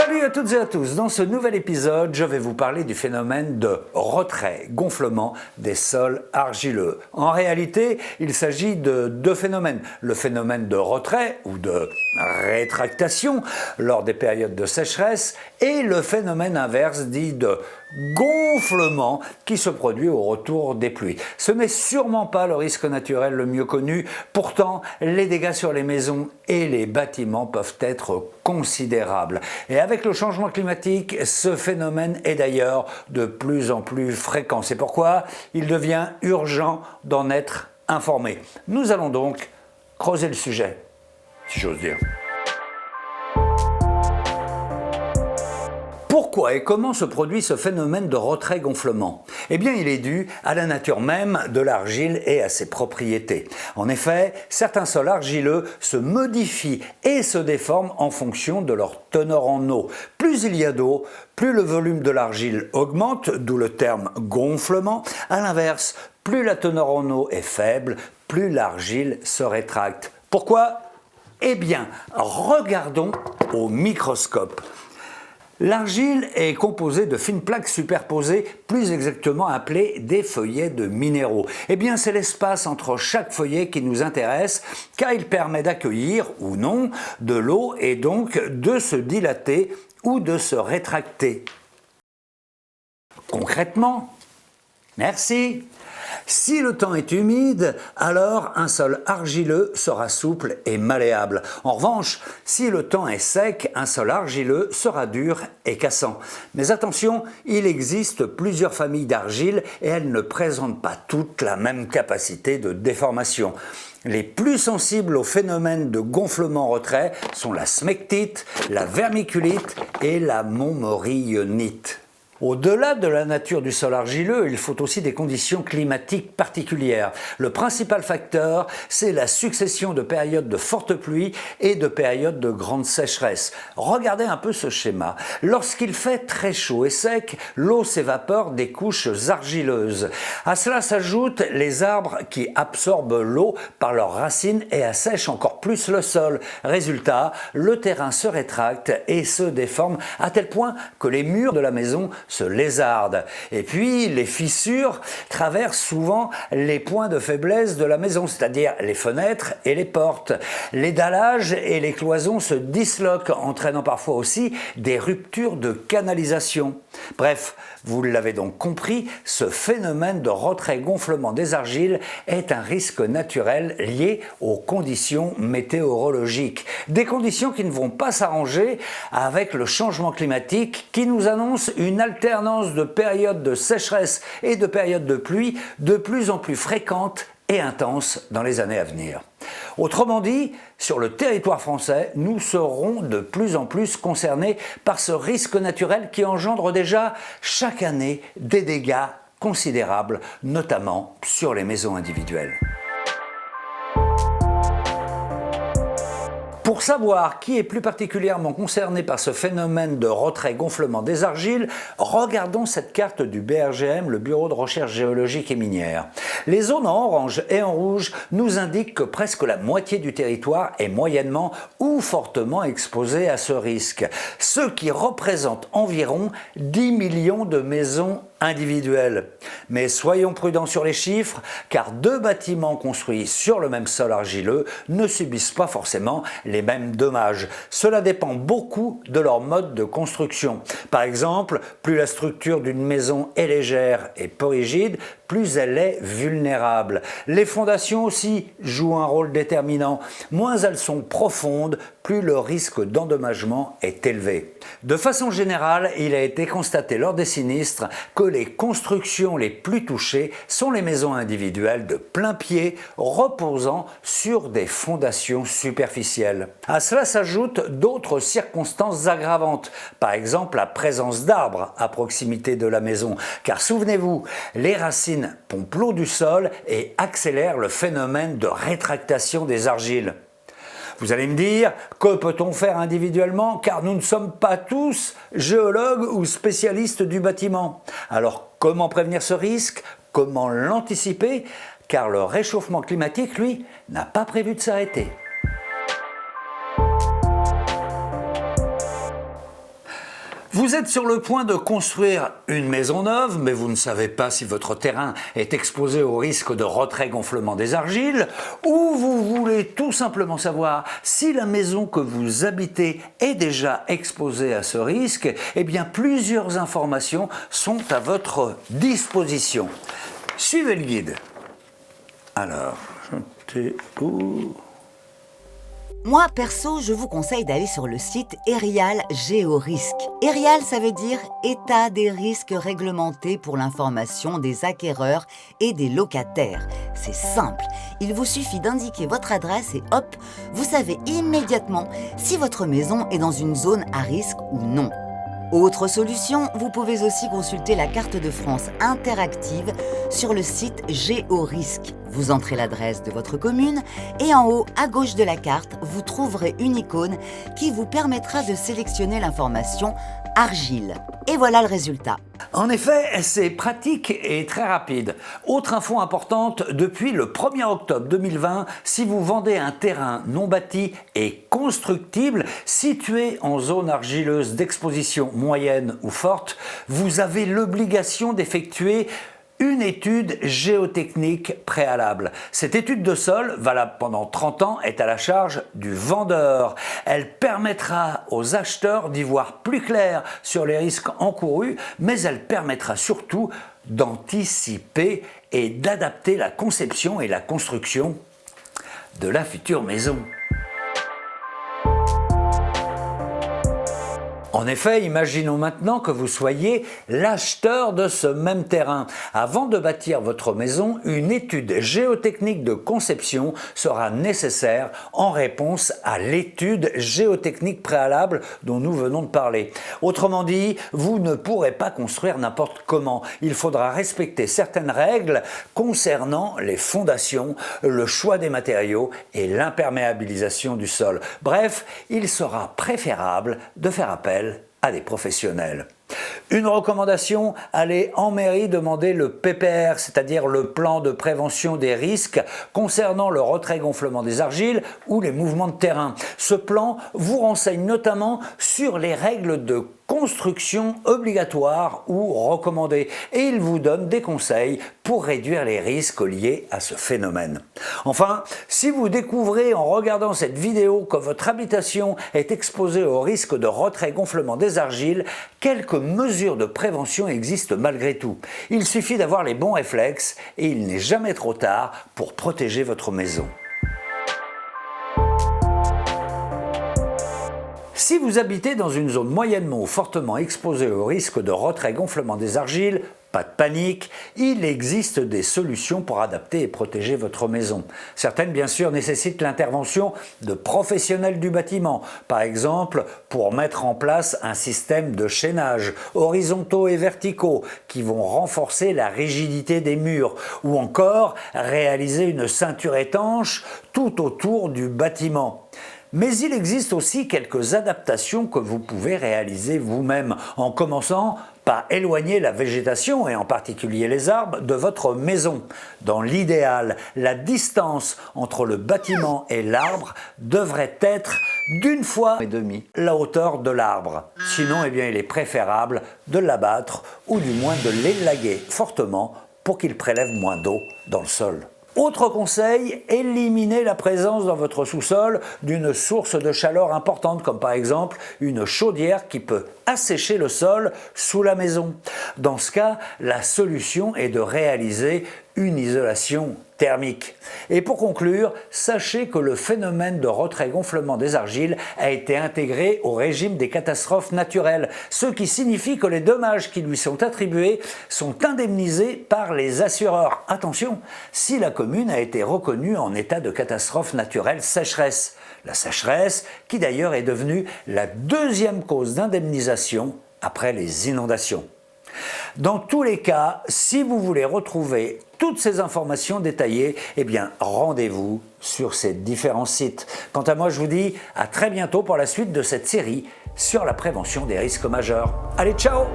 Salut à toutes et à tous, dans ce nouvel épisode, je vais vous parler du phénomène de retrait-gonflement des sols argileux. En réalité, il s'agit de deux phénomènes. Le phénomène de retrait ou de rétractation lors des périodes de sécheresse et le phénomène inverse dit de gonflement qui se produit au retour des pluies. Ce n'est sûrement pas le risque naturel le mieux connu, pourtant les dégâts sur les maisons et les bâtiments peuvent être considérables. Et avec le changement climatique, ce phénomène est d'ailleurs de plus en plus fréquent. C'est pourquoi il devient urgent d'en être informé. Nous allons donc creuser le sujet, si j'ose dire. Pourquoi et comment se produit ce phénomène de retrait-gonflement? Eh bien, il est dû à la nature même de l'argile et à ses propriétés. En effet, certains sols argileux se modifient et se déforment en fonction de leur teneur en eau. Plus il y a d'eau, plus le volume de l'argile augmente, d'où le terme gonflement. À l'inverse, plus la teneur en eau est faible, plus l'argile se rétracte. Pourquoi? Eh bien, regardons au microscope. L'argile est composée de fines plaques superposées, plus exactement appelées des feuillets de minéraux. Eh bien, c'est l'espace entre chaque feuillet qui nous intéresse, car il permet d'accueillir ou non de l'eau et donc de se dilater ou de se rétracter. Concrètement, merci. Si le temps est humide, alors un sol argileux sera souple et malléable. En revanche, si le temps est sec, un sol argileux sera dur et cassant. Mais attention, il existe plusieurs familles d'argile et elles ne présentent pas toutes la même capacité de déformation. Les plus sensibles au phénomène de gonflement-retrait sont la smectite, la vermiculite et la montmorillonite. Au-delà de la nature du sol argileux, il faut aussi des conditions climatiques particulières. Le principal facteur, c'est la succession de périodes de fortes pluies et de périodes de grande sécheresse. Regardez un peu ce schéma. Lorsqu'il fait très chaud et sec, l'eau s'évapore des couches argileuses. À cela s'ajoutent les arbres qui absorbent l'eau par leurs racines et assèchent encore plus le sol. Résultat, le terrain se rétracte et se déforme à tel point que les murs de la maison se lézardent. Et puis, les fissures traversent souvent les points de faiblesse de la maison, c'est-à-dire les fenêtres et les portes. Les dallages et les cloisons se disloquent, entraînant parfois aussi des ruptures de canalisation. Bref, vous l'avez donc compris, ce phénomène de retrait-gonflement des argiles est un risque naturel lié aux conditions météorologiques. Des conditions qui ne vont pas s'arranger avec le changement climatique qui nous annonce une alternance de périodes de sécheresse et de périodes de pluie de plus en plus fréquentes et intenses dans les années à venir. Autrement dit, sur le territoire français, nous serons de plus en plus concernés par ce risque naturel qui engendre déjà chaque année des dégâts considérables, notamment sur les maisons individuelles. Pour savoir qui est plus particulièrement concerné par ce phénomène de retrait-gonflement des argiles, regardons cette carte du BRGM, le Bureau de recherche géologique et minière. Les zones en orange et en rouge nous indiquent que presque la moitié du territoire est moyennement ou fortement exposée à ce risque, ce qui représente environ 10 millions de maisons individuelles. Mais soyons prudents sur les chiffres, car deux bâtiments construits sur le même sol argileux ne subissent pas forcément les mêmes dommages. Cela dépend beaucoup de leur mode de construction. Par exemple, plus la structure d'une maison est légère et peu rigide, plus elle est vulnérable. Les fondations aussi jouent un rôle déterminant. Moins elles sont profondes, plus le risque d'endommagement est élevé. De façon générale, il a été constaté lors des sinistres que les constructions les plus touchées sont les maisons individuelles de plein pied reposant sur des fondations superficielles. À cela s'ajoutent d'autres circonstances aggravantes, par exemple la présence d'arbres à proximité de la maison, car souvenez-vous, les racines pompent l'eau du sol et accélèrent le phénomène de rétractation des argiles. Vous allez me dire, que peut-on faire individuellement car nous ne sommes pas tous géologues ou spécialistes du bâtiment. Alors comment prévenir ce risque? Comment l'anticiper? Car le réchauffement climatique, lui, n'a pas prévu de s'arrêter. Vous êtes sur le point de construire une maison neuve, mais vous ne savez pas si votre terrain est exposé au risque de retrait-gonflement des argiles, ou vous voulez tout simplement savoir si la maison que vous habitez est déjà exposée à ce risque. Eh bien, plusieurs informations sont à votre disposition. Suivez le guide. Alors, j'étais où ? Moi, perso, je vous conseille d'aller sur le site Erial Géorisque. Erial, ça veut dire État des risques réglementés pour l'information des acquéreurs et des locataires. C'est simple, il vous suffit d'indiquer votre adresse et hop, vous savez immédiatement si votre maison est dans une zone à risque ou non. Autre solution, vous pouvez aussi consulter la carte de France interactive sur le site Géorisque. Vous entrez l'adresse de votre commune et en haut à gauche de la carte, vous trouverez une icône qui vous permettra de sélectionner l'information argile. Et voilà le résultat. En effet, c'est pratique et très rapide. Autre info importante, depuis le 1er octobre 2020, si vous vendez un terrain non bâti et constructible situé en zone argileuse d'exposition moyenne ou forte, vous avez l'obligation d'effectuer une étude géotechnique préalable. Cette étude de sol, valable pendant 30 ans, est à la charge du vendeur. Elle permettra aux acheteurs d'y voir plus clair sur les risques encourus, mais elle permettra surtout d'anticiper et d'adapter la conception et la construction de la future maison. En effet, imaginons maintenant que vous soyez l'acheteur de ce même terrain. Avant de bâtir votre maison, une étude géotechnique de conception sera nécessaire en réponse à l'étude géotechnique préalable dont nous venons de parler. Autrement dit, vous ne pourrez pas construire n'importe comment. Il faudra respecter certaines règles concernant les fondations, le choix des matériaux et l'imperméabilisation du sol. Bref, il sera préférable de faire appel à des professionnels. Une recommandation, allez en mairie demander le PPR, c'est-à-dire le plan de prévention des risques concernant le retrait-gonflement des argiles ou les mouvements de terrain. Ce plan vous renseigne notamment sur les règles de construction obligatoires ou recommandées et il vous donne des conseils pour réduire les risques liés à ce phénomène. Enfin, si vous découvrez en regardant cette vidéo que votre habitation est exposée au risque de retrait-gonflement des argiles, quelques mesures de prévention existent malgré tout. Il suffit d'avoir les bons réflexes et il n'est jamais trop tard pour protéger votre maison. Si vous habitez dans une zone moyennement ou fortement exposée au risque de retrait-gonflement des argiles, pas de panique, il existe des solutions pour adapter et protéger votre maison. Certaines, bien sûr, nécessitent l'intervention de professionnels du bâtiment, par exemple pour mettre en place un système de chaînage horizontaux et verticaux qui vont renforcer la rigidité des murs, ou encore réaliser une ceinture étanche tout autour du bâtiment. Mais il existe aussi quelques adaptations que vous pouvez réaliser vous-même, en commençant par éloigner la végétation, et en particulier les arbres, de votre maison. Dans l'idéal, la distance entre le bâtiment et l'arbre devrait être d'1,5 fois la hauteur de l'arbre. Sinon, eh bien, il est préférable de l'abattre ou du moins de l'élaguer fortement pour qu'il prélève moins d'eau dans le sol. Autre conseil, éliminez la présence dans votre sous-sol d'une source de chaleur importante, comme par exemple une chaudière qui peut assécher le sol sous la maison. Dans ce cas, la solution est de réaliser une isolation thermique. Et pour conclure, sachez que le phénomène de retrait-gonflement des argiles a été intégré au régime des catastrophes naturelles, ce qui signifie que les dommages qui lui sont attribués sont indemnisés par les assureurs. Attention, si la commune a été reconnue en état de catastrophe naturelle sécheresse. La sécheresse qui d'ailleurs est devenue la deuxième cause d'indemnisation après les inondations. Dans tous les cas, si vous voulez retrouver toutes ces informations détaillées, eh bien rendez-vous sur ces différents sites. Quant à moi, je vous dis à très bientôt pour la suite de cette série sur la prévention des risques majeurs. Allez, ciao!